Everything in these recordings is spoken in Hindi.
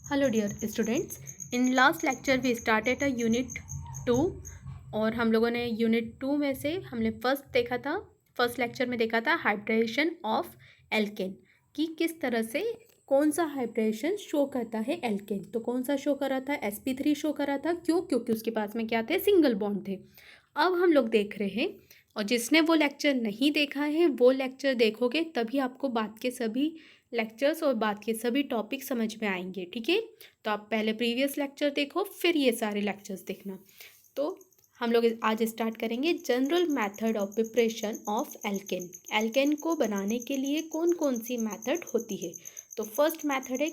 Hello dear students, in last lecture we started a unit 2 और हम लोगों ने यूनिट 2 में से हमने फर्स्ट लेक्चर में देखा था हाइब्रिडेशन ऑफ एल्केन कि किस तरह से कौन सा हाइब्रिडेशन शो करता है एल्केन। तो कौन सा शो कर रहा था? sp3 शो कर रहा था। क्यों? क्योंकि उसके पास में क्या थे? सिंगल बॉन्ड थे। अब हम लोग देख रहे हैं और जिसने वो लेक्चर नहीं देखा है वो लेक्चर देखोगे तभी आपको बात के सभी लेक्चर्स और बात के सभी टॉपिक समझ में आएंगे। ठीक है, तो आप पहले प्रीवियस लेक्चर देखो फिर ये सारे लेक्चर्स देखना। तो हम लोग आज स्टार्ट करेंगे general method of preparation of alkane. Alkane को बनाने के लिए कौन कौन सी मेथड होती है? तो फर्स्ट मेथड है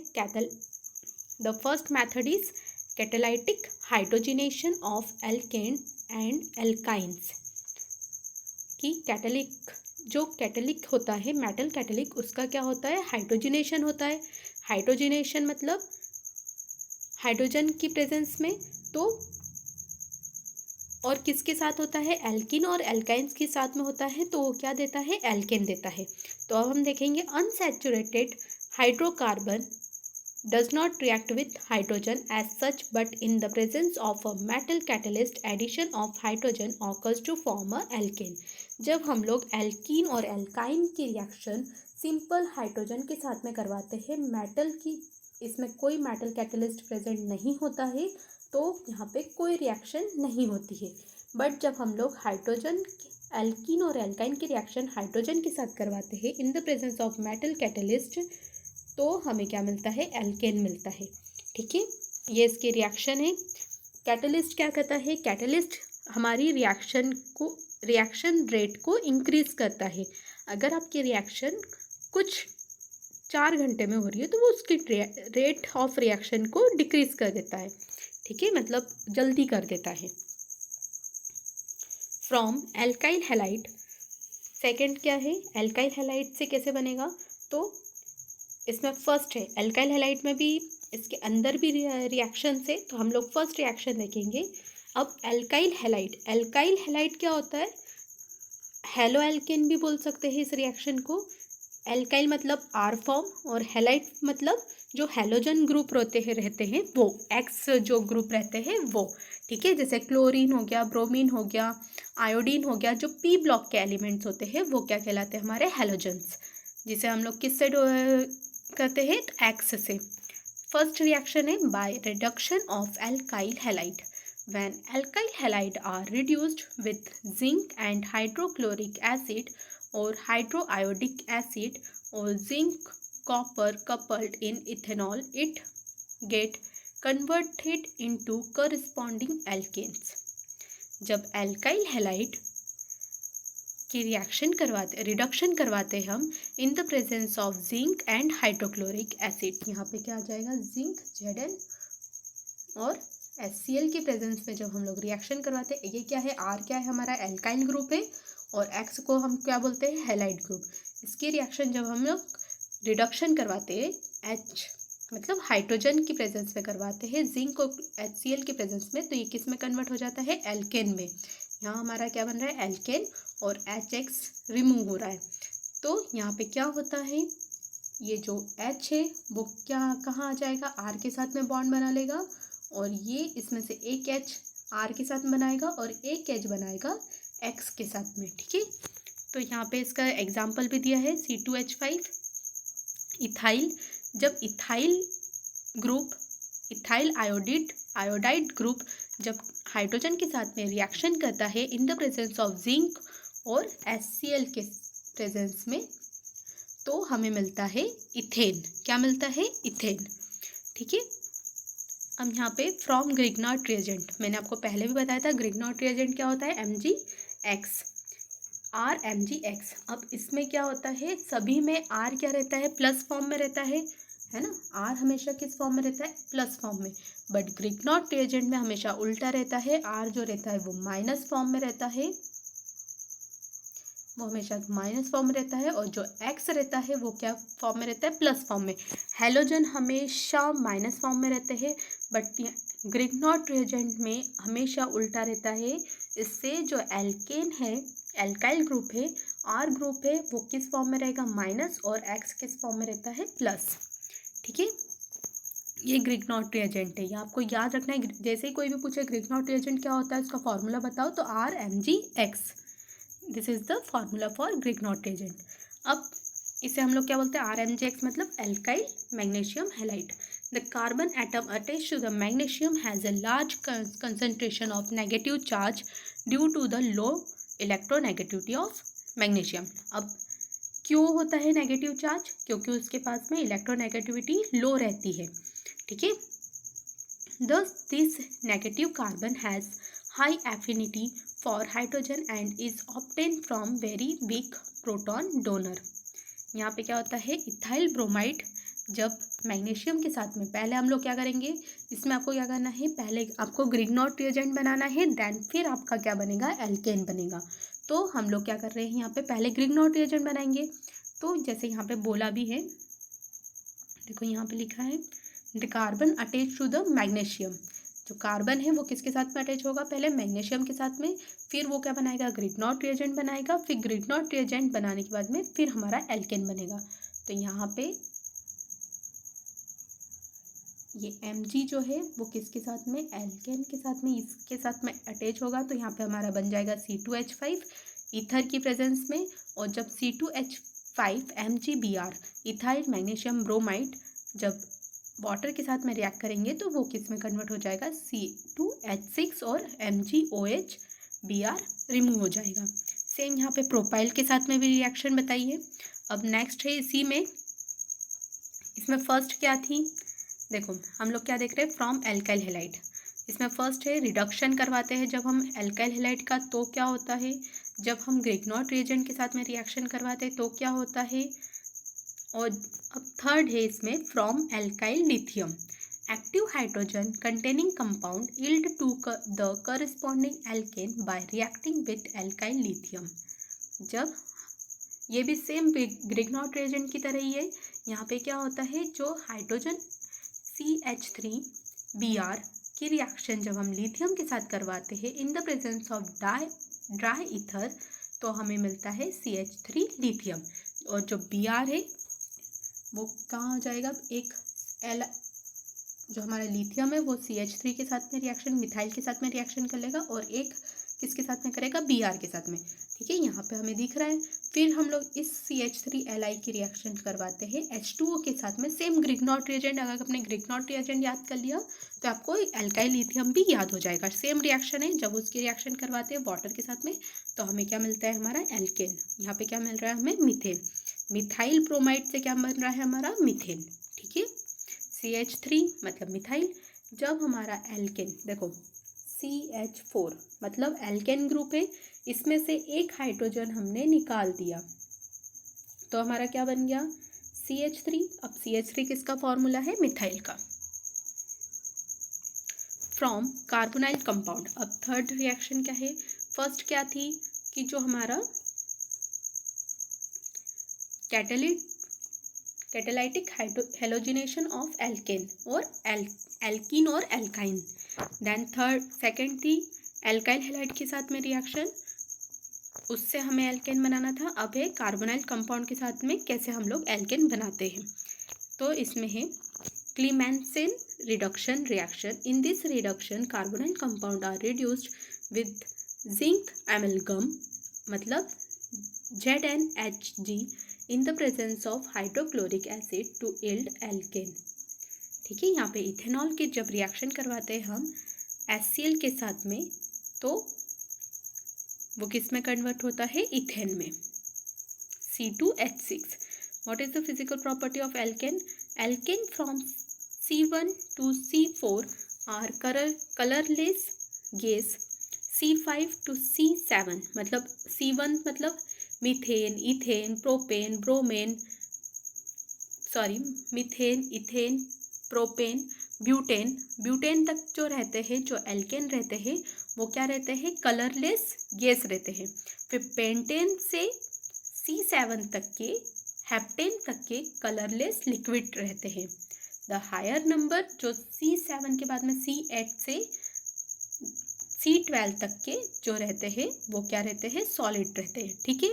the first method is catalytic hydrogenation of alkene and alkynes. कि कैटलिक होता है, मेटल कैटलिक, उसका क्या होता है? हाइड्रोजनेशन होता है। हाइड्रोजनेशन मतलब हाइड्रोजन की प्रेजेंस में। तो और किसके साथ होता है? एल्किन और एल्काइंस के साथ में होता है। तो वो क्या देता है? एल्केन देता है। तो अब हम देखेंगे unsaturated hydrocarbon does not react with hydrogen as such, but in the presence of a metal catalyst addition of hydrogen occurs to form a alkane। जब हम लोग एल्कीन और एल्काइन की रिएक्शन सिंपल हाइड्रोजन के साथ में करवाते हैं, मेटल की इसमें कोई मेटल कैटलिस्ट प्रेजेंट नहीं होता है, तो यहाँ पे कोई रिएक्शन नहीं होती है। बट जब हम लोग हाइड्रोजन एल्कीन और एल्काइन की रिएक्शन हाइड्रोजन के साथ करवाते हैं इन the presence of metal catalyst, तो हमें क्या मिलता है? एल्केन मिलता है। ठीक है, ये इसके रिएक्शन है। कैटलिस्ट क्या करता है? कैटलिस्ट हमारी रिएक्शन रेट को इंक्रीज करता है। अगर आपकी रिएक्शन कुछ 4 घंटे में हो रही है तो वो उसकी रेट ऑफ रिएक्शन को डिक्रीज कर देता है। ठीक है, मतलब जल्दी कर देता है। फ्रॉम एल्काइल हैलाइड, सेकेंड क्या है? एल्काइल हैलाइड से कैसे बनेगा? तो इसमें फर्स्ट है एल्काइल हैलाइड में भी, इसके अंदर भी रिएक्शन से, तो हम लोग फर्स्ट रिएक्शन देखेंगे। अब एल्काइल हैलाइड क्या होता है? हेलो एल्केन भी बोल सकते हैं इस रिएक्शन को। एल्काइल मतलब आर फॉर्म और हैलाइड मतलब जो हेलोजन ग्रुप रहते हैं वो, एक्स जो ग्रुप रहते हैं वो। ठीक है, जैसे क्लोरीन हो गया, ब्रोमीन हो गया, आयोडीन हो गया, जो पी ब्लॉक के एलिमेंट्स होते हैं वो क्या कहलाते हैं? हमारे हेलोजन्स, जिसे हम लोग किससे करते हैं? एक्स से। फर्स्ट रिएक्शन है by reduction of alkyl halide. when alkyl halide are reduced with zinc and hydrochloric acid or hydroiodic acid or zinc copper coupled in ethanol, it get converted into corresponding alkanes। जब एल्काइल हैलाइड की रिडक्शन करवाते हम इन the presence of zinc and hydrochloric acid, यहाँ पे क्या आ जाएगा? जिंक Zn और HCl के प्रेजेंस में जब हम लोग रिएक्शन करवाते हैं, ये क्या है? R क्या है? हमारा एल्काइल ग्रुप है और X को हम क्या बोलते हैं? Halide group. इसकी रिएक्शन जब हम लोग रिडक्शन करवाते हैं, H मतलब हाइड्रोजन की प्रेजेंस में करवाते हैं जिंक और HCl के प्रेजेंस में, तो ये किस में कन्वर्ट हो जाता है? एल्केन में। यहाँ हमारा क्या बन रहा है? एल्केन और HX रिमूव हो रहा है। तो यहाँ पे क्या होता है? ये जो H है वो क्या कहाँ आ जाएगा? R के साथ में बॉन्ड बना लेगा और ये इसमें से एक H R के साथ बनाएगा और एक H बनाएगा X के साथ में। ठीक है, तो यहाँ पे इसका एग्जाम्पल भी दिया है C2H5 इथाइल। जब इथाइल आयोडाइड ग्रुप जब हाइड्रोजन के साथ में रिएक्शन करता है इन द प्रेजेंस ऑफ जिंक और HCl के प्रेजेंस में, तो हमें मिलता है इथेन। क्या मिलता है? इथेन। ठीक है, अब यहाँ पे फ्रॉम ग्रिग्नॉट रिएजेंट, मैंने आपको पहले भी बताया था ग्रिग्नॉट रिएजेंट क्या होता है? MgX, RMgX। अब इसमें क्या होता है? सभी में R क्या रहता है? प्लस फॉर्म में रहता है ना? R हमेशा किस फॉर्म में रहता है? प्लस फॉर्म में। बट ग्रिग्नॉट रिएजेंट में हमेशा उल्टा रहता है, R जो रहता है वो माइनस फॉर्म में रहता है, वो हमेशा माइनस फॉर्म में रहता है, और जो X रहता है वो क्या फॉर्म में रहता है? प्लस फॉर्म में। हेलोजन हमेशा माइनस फॉर्म में रहते हैं, बट ग्रिग्नॉट रिएजेंट में हमेशा उल्टा रहता है। इससे जो एल्केन है, एल्काइल ग्रुप है, R ग्रुप है, वो किस फॉर्म में रहेगा? माइनस, और X किस फॉर्म में रहता है? प्लस। ठीक है, ये ग्रिग्नॉट रिएजेंट है, ये आपको याद रखना है। जैसे ही कोई भी पूछे ग्रिग्नॉट रिएजेंट क्या होता है, इसका फॉर्मूला बताओ, तो RMgX, this is the formula for Grignard reagent. अब इसे हम लोग क्या बोलते हैं, RMgX मतलब alkyl magnesium halide. The carbon atom attach to the magnesium has a large concentration of negative charge due to the low electronegativity of magnesium. अब क्यों होता है नेगेटिव चार्ज, क्योंकि उसके पास में इलेक्ट्रोनेगेटिविटी लो रहती है, ठीक है। Thus, this negative carbon has high affinity for hydrogen and is obtained from very weak proton donor. यहाँ पे क्या होता है, इथाइल ब्रोमाइड जब मैग्नीशियम के साथ में, पहले हम लोग क्या करेंगे, इसमें आपको क्या करना है, पहले आपको ग्रिग्नॉट रिएजेंट बनाना है, देन फिर आपका क्या बनेगा, एल्केन बनेगा। तो हम लोग क्या कर रहे हैं, यहाँ पे पहले ग्रिग्नॉट रिएजेंट बनाएंगे। तो जैसे यहाँ पे बोला भी है, देखो यहाँ पे लिखा है the carbon attach to the magnesium, जो कार्बन है वो किसके साथ में अटैच होगा, पहले मैग्नीशियम के साथ में, फिर वो क्या बनाएगा, ग्रिग्नॉट रिएजेंट बनाएगा, फिर ग्रिग्नॉट रिएजेंट बनाने के बाद में फिर हमारा एल्केन बनेगा। तो यहाँ पे ये Mg जो है वो किसके साथ में, एल्केन के साथ में, इसके साथ में अटैच होगा। तो यहाँ पे हमारा बन जाएगा C2H5 ईथर की प्रेजेंस में। और जब C2H5 MgBr ethyl magnesium bromide जब वाटर के साथ में रिएक्ट करेंगे तो वो किस में कन्वर्ट हो जाएगा, C2H6 और MgOH Br रिमूव हो जाएगा। सेम यहाँ पे प्रोपाइल के साथ में भी रिएक्शन बताइए। अब नेक्स्ट है इसी में, इसमें फर्स्ट क्या थी, देखो हम लोग क्या देख रहे हैं, फ्रॉम एल्काइल हैलाइड। इसमें फर्स्ट है रिडक्शन करवाते हैं जब हम एल्काइल हैलाइड का, तो क्या होता है, जब हम ग्रिग्नॉट रिएजेंट के साथ में रिएक्शन करवाते हैं तो क्या होता है। और अब थर्ड है इसमें from alkyl lithium, active hydrogen containing compound yield to the corresponding alkane by reacting with alkyl lithium. जब ये भी सेम ग्रिग्नॉट रिएजेंट की तरह ही है, यहाँ पे क्या होता है, जो हाइड्रोजन CH3Br की रिएक्शन जब हम लिथियम के साथ करवाते हैं इन the presence of dry ether, तो हमें मिलता है CH3 लिथियम। और जो Br है वो कहाँ हो जाएगा, एक एल, जो हमारा लिथियम है वो CH3 के साथ में रिएक्शन, मिथाइल के साथ में रिएक्शन कर लेगा, और एक किसके साथ में करेगा, Br के साथ में, ठीक है। यहाँ पे हमें दिख रहा है। फिर हम लोग इस CH3Li की रिएक्शन करवाते हैं H2O के साथ में, सेम ग्रिग्नॉट रिएजेंट। अगर आपने ग्रिग्नॉट रिएजेंट याद कर लिया तो आपको एल्काइल लिथियम भी याद हो जाएगा। सेम रिएक्शन है, जब उसकी रिएक्शन करवाते हैं वाटर के साथ में तो हमें क्या मिलता है, हमारा एल्केन। यहाँ पे क्या मिल रहा है हमें, मीथेन। मिथाइल ब्रोमाइड से क्या बन रहा है, हमारा मीथेन, ठीक है। CH3 मतलब मिथाइल, जब हमारा एल्केन, देखो CH4 मतलब एल्केन ग्रुप है, इसमें से एक हाइड्रोजन हमने निकाल दिया तो हमारा क्या बन गया, CH3। अब CH3 किसका फॉर्मूला है, मिथाइल का। फ्रॉम कार्बोनाइल कंपाउंड, अब थर्ड रिएक्शन क्या है, फर्स्ट क्या थी कि जो हमारा कैटालाइटिक हेलोजिनेशन ऑफ एल्केन और एल्कीन और एल्काइन। देन सेकंड थी एल्काइल हैलाइड के साथ में रिएक्शन, उससे हमें एल्केन बनाना था। अब है कार्बोनाइल कंपाउंड के साथ में कैसे हम लोग एल्केन बनाते हैं। तो इसमें है Clemmensen reduction reaction. In this reduction carbonyl compound are reduced with zinc amalgam मतलब ZnHg in the presence of hydrochloric acid to yield alkane, ठीक है। यहाँ पे इथेनॉल के जब रिएक्शन करवाते हैं हम HCl के साथ में तो वो किस में कन्वर्ट होता है, इथेन में, C2H6। What is the physical property of alkane, alkane from C1 to C4 are colourless gas, C5 to C7 मतलब C1 मतलब मीथेन, इथेन, प्रोपेन, ब्रोमेन, methane, ethane, propane, butane. Butane तक जो रहते हैं, जो एल्केन रहते हैं वो क्या रहते हैं, कलरलेस गैस रहते हैं। फिर पेंटेन से C7 तक के, हेप्टेन तक के कलरलेस लिक्विड रहते हैं। द हायर नंबर जो C7 के बाद में C8 से C12 तक के जो रहते हैं वो क्या रहते हैं, सॉलिड रहते हैं, ठीक है।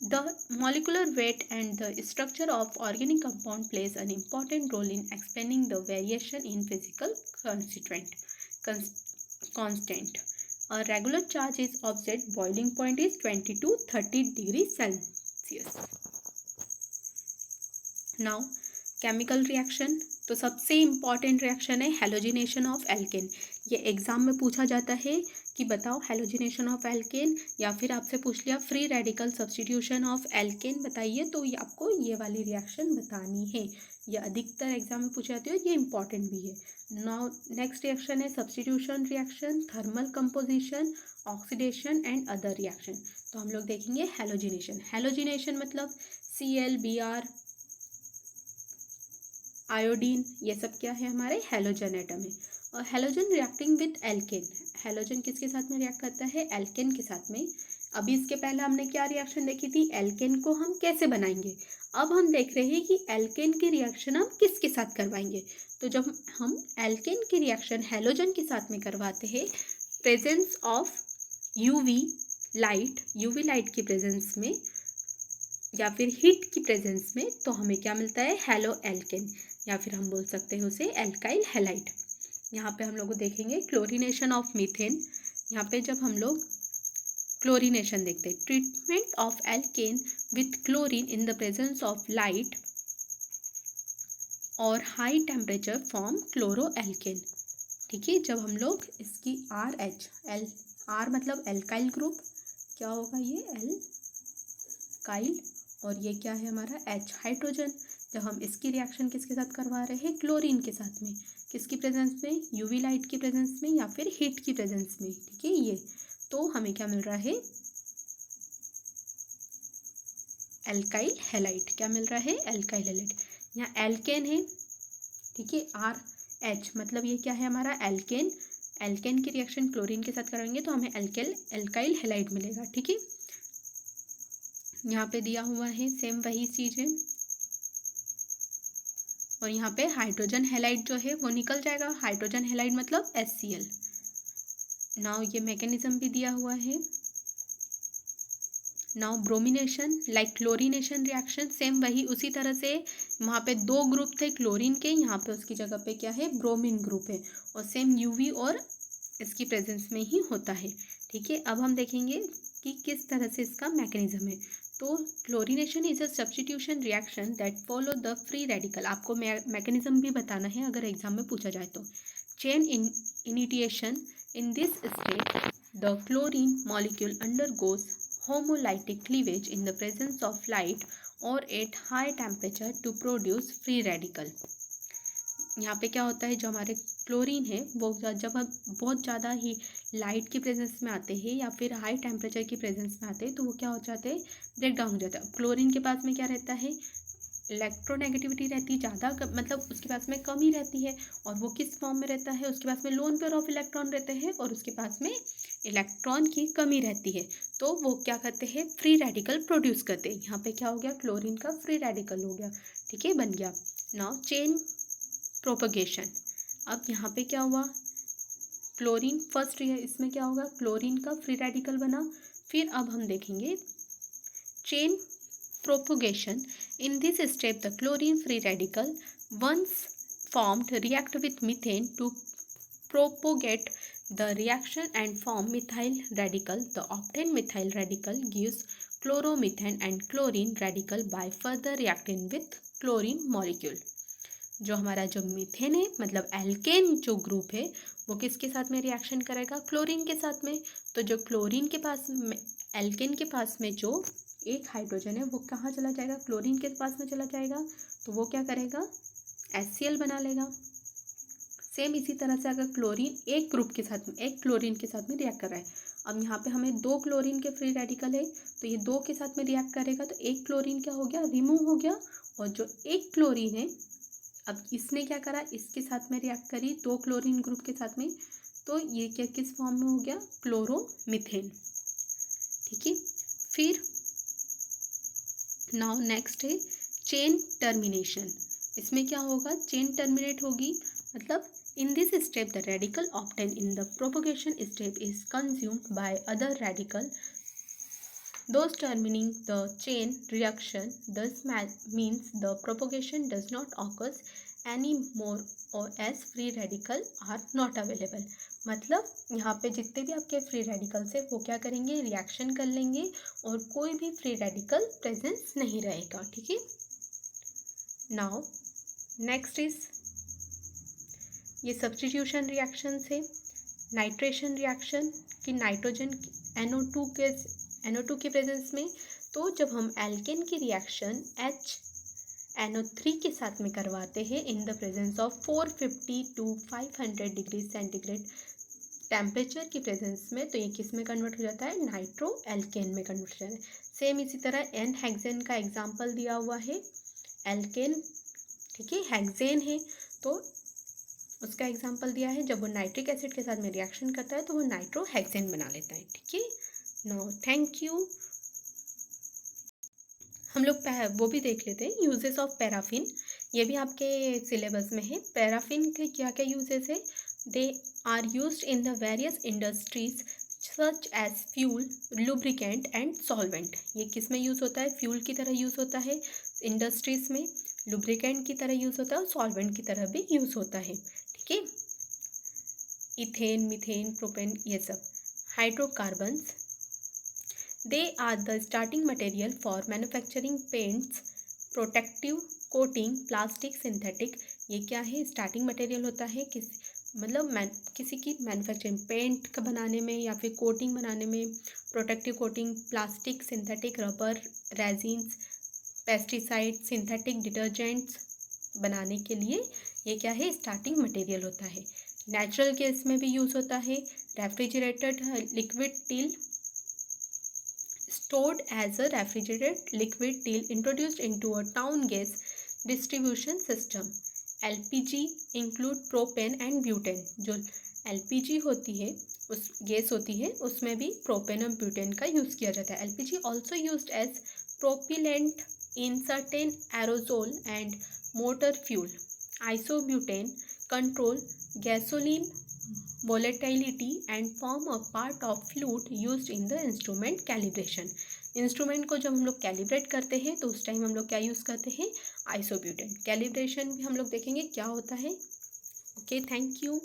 The molecular weight and the structure of organic compound plays an important role in explaining the variation in physical constant. A regular charge is offset boiling point is 20 to 30 degrees Celsius. Now chemical reaction, तो सबसे इम्पॉर्टेंट रिएक्शन है हेलोजिनेशन ऑफ एल्केन। ये एग्जाम में पूछा जाता है कि बताओ हेलोजिनेशन ऑफ एल्केन, या फिर आपसे पूछ लिया free radical substitution of alkene बताइए, तो ये आपको ये वाली रिएक्शन बतानी है। ये अधिकतर एग्जाम में पूछी जाती है, ये इंपॉर्टेंट भी है। नाउ नेक्स्ट रिएक्शन है substitution reaction, thermal composition, oxidation and other reaction. तो हम लोग देखेंगे हेलोजिनेशन। हेलोजिनेशन मतलब ClBr, आयोडीन, ये सब क्या है हमारे हेलोजन एटम है। और halogen reacting with alkane, halogen किसके साथ में रिएक्ट करता है, एल्केन के साथ में। अभी इसके पहले हमने क्या रिएक्शन देखी थी, एल्केन को हम कैसे बनाएंगे। अब हम देख रहे हैं कि एल्केन की रिएक्शन हम किसके साथ करवाएंगे। तो जब हम एल्केन की रिएक्शन हेलोजन के साथ में करवाते हैं, प्रेजेंस ऑफ यूवी लाइट की प्रेजेंस में या फिर हीट की प्रेजेंस में, तो हमें क्या मिलता है, हेलो एल्केन, या फिर हम बोल सकते हैं उसे एल्काइल हैलाइड। यहाँ पे हम लोग देखेंगे क्लोरीनेशन ऑफ मीथेन। यहाँ पे जब हम लोग क्लोरीनेशन देखते हैं, treatment of alkane with chlorine in the presence of light और high temperature form chloroalkane. ठीक है, जब हम लोग इसकी आर मतलब एल्काइल ग्रुप, क्या होगा ये एल्काइल, और ये क्या है हमारा H हाइड्रोजन। जब हम इसकी रिएक्शन किसके साथ करवा रहे हैं, क्लोरीन के साथ में, किसकी प्रेजेंस में, यूवी लाइट की प्रेजेंस में या फिर हीट की प्रेजेंस में। ठीक है, ये तो हमें क्या मिल रहा है, एल्काइल हैलाइड। क्या मिल रहा है, एल्काइल हैलाइड। यहाँ एल्केन है, ठीक है, RH मतलब ये क्या है हमारा एल्केन। एल्केन की रिएक्शन क्लोरीन के साथ कराएंगे तो हमें एल्काइल हैलाइड मिलेगा। ठीक है, यहाँ पे दिया हुआ है सेम वही चीज़ है, और यहाँ पे हाइड्रोजन हैलाइड जो है वो निकल जाएगा। हाइड्रोजन हैलाइड मतलब HCl। नाउ ये मैकेनिज्म भी दिया हुआ है। Now bromination like chlorination reaction, same वही उसी तरह से, वहाँ पे 2 ग्रुप थे क्लोरीन के, यहाँ पे उसकी जगह पे क्या है, ब्रोमीन ग्रुप है, और सेम यूवी और इसकी प्रेजेंस में ही होता है। ठीक है, अब हम देखेंगे कि किस तरह से इसका मैकेनिज्म है। तो chlorination is a substitution reaction that follow the free radical. आपको मैकेनिज्म भी बताना है अगर एग्जाम में पूछा जाए तो। Chain initiation, in this state the chlorine molecule undergoes homolytic cleavage in the presence of light or at high temperature to produce free radical। यहाँ पे क्या होता है, जो हमारे क्लोरीन है वो जब हम बहुत ज़्यादा ही लाइट की प्रेजेंस में आते हैं या फिर हाई टेम्परेचर की प्रेजेंस में आते हैं, तो वो क्या हो जाते हैं, ब्रेक डाउन हो जाता है। क्लोरीन के पास में क्या रहता है, इलेक्ट्रोनेगेटिविटी रहती है ज़्यादा, मतलब उसके पास में कम ही रहती है। और वो किस फॉर्म में रहता है, उसके पास में लोन पेयर ऑफ इलेक्ट्रॉन रहते हैं और उसके पास में इलेक्ट्रॉन की कमी रहती है। तो वो क्या करते हैं, फ्री रेडिकल प्रोड्यूस करते हैं। यहाँ पे क्या हो गया, क्लोरीन का फ्री रेडिकल हो गया। ठीक है, बन गया। नाउ चेन प्रोपगेशन, अब यहाँ पे क्या हुआ, क्लोरीन फर्स्ट है, इसमें क्या होगा, क्लोरीन का फ्री रेडिकल बना। फिर अब हम देखेंगे chain propagation. In this step, the chlorine free radical once formed react with methane to propagate the reaction and form methyl radical. The obtained methyl radical gives chloromethane and chlorine radical by further reacting with chlorine molecule. जो हमारा जो मीथेन है मतलब एल्केन जो ग्रुप है वो किसके साथ में रिएक्शन करेगा, क्लोरीन के साथ में। तो जो क्लोरीन के पास में, एल्केन के पास में जो एक हाइड्रोजन है वो कहाँ चला जाएगा, क्लोरीन के पास में चला जाएगा, तो वो क्या करेगा, HCl बना लेगा। सेम इसी तरह से अगर क्लोरीन एक ग्रुप के साथ में, एक क्लोरीन के साथ में रिएक्ट कर रहा है, अब यहाँ पे हमें 2 क्लोरीन के फ्री रेडिकल है, तो ये 2 के साथ में रिएक्ट करेगा, तो एक क्लोरीन क्या हो गया, रिमूव हो गया। और जो एक क्लोरीन है, अब इसने क्या करा, इसके साथ में रिएक्ट करी 2 क्लोरीन ग्रुप के साथ में, तो ये क्या किस फॉर्म में हो गया, क्लोरोमीथेन। ठीक है, फिर नाउ नेक्स्ट है चेन टर्मिनेशन। इसमें क्या होगा, चेन टर्मिनेट होगी, मतलब in this step the radical obtain in the propagation step is consumed by other radical Those terminating the chain reaction thus means the propagation does not occur anymore or as free radical are not available. मतलब यहाँ पे जितने भी आपके फ्री रेडिकल्स है वो क्या करेंगे, रिएक्शन कर लेंगे और कोई भी फ्री रेडिकल प्रेजेंस नहीं रहेगा. ठीक है. नाउ नेक्स्ट इज ये सब्स्टिट्यूशन रिएक्शन है. नाइट्रेशन रिएक्शन कि नाइट्रोजन NO2 के प्रेजेंस में, तो जब हम एल्केन की रिएक्शन HNO3 के साथ में करवाते हैं इन the presence of 450 to 500 degree centigrade temperature की प्रेजेंस में, तो ये किस में कन्वर्ट हो जाता है, नाइट्रो एल्केन में कन्वर्ट हो जाता है. सेम इसी तरह एन हेक्सेन का एग्जाम्पल दिया हुआ है. एल्केन ठीक है, हेक्सेन है तो उसका एग्जाम्पल दिया है. जब वो नाइट्रिक एसिड के साथ में रिएक्शन करता है तो वो नाइट्रो हेक्सेन बना लेता है. ठीक है. No thank you. हम लोग वो भी देख लेते हैं यूजेस ऑफ पैराफिन. ये भी आपके सिलेबस में है. पैराफिन के क्या क्या यूजेस है. They are used in the various industries such as fuel, lubricant and solvent. ये किस में यूज़ होता है, फ्यूल की तरह यूज़ होता है इंडस्ट्रीज में, लुब्रिकेंट की तरह यूज़ होता है और सॉल्वेंट की तरह भी यूज़ होता है. ठीक है. इथेन, मीथेन, प्रोपेन, ये सब. Hydrocarbons, they are the starting material for manufacturing paints, protective coating, plastic, synthetic. ये क्या है, स्टार्टिंग मटेरियल होता है किसी की मैन्युफैक्चरिंग, पेंट का बनाने में या फिर कोटिंग बनाने में, protective coating, plastic, synthetic, rubber, resins, pesticide, synthetic detergents बनाने के लिए ये क्या है, स्टार्टिंग मटेरियल होता है. नेचुरल गैस में भी यूज़ होता है. Refrigerated liquid till, stored as a refrigerated liquid till introduced into a town gas distribution system. LPG include propane and butane. जो LPG होती है, उस गैस होती है, उसमें भी प्रोपेन और ब्यूटेन का यूज़ किया जाता है. LPG also used as propellant in certain aerosol and motor fuel. Isobutane control gasoline volatility and form a part of fluid used in the instrument calibration. Instrument को जब हम लोग कैलिब्रेट करते हैं तो उस टाइम हम लोग क्या यूज़ करते हैं, आइसोब्यूटेन. कैलिब्रेशन भी हम लोग देखेंगे क्या होता है. Okay, thank you.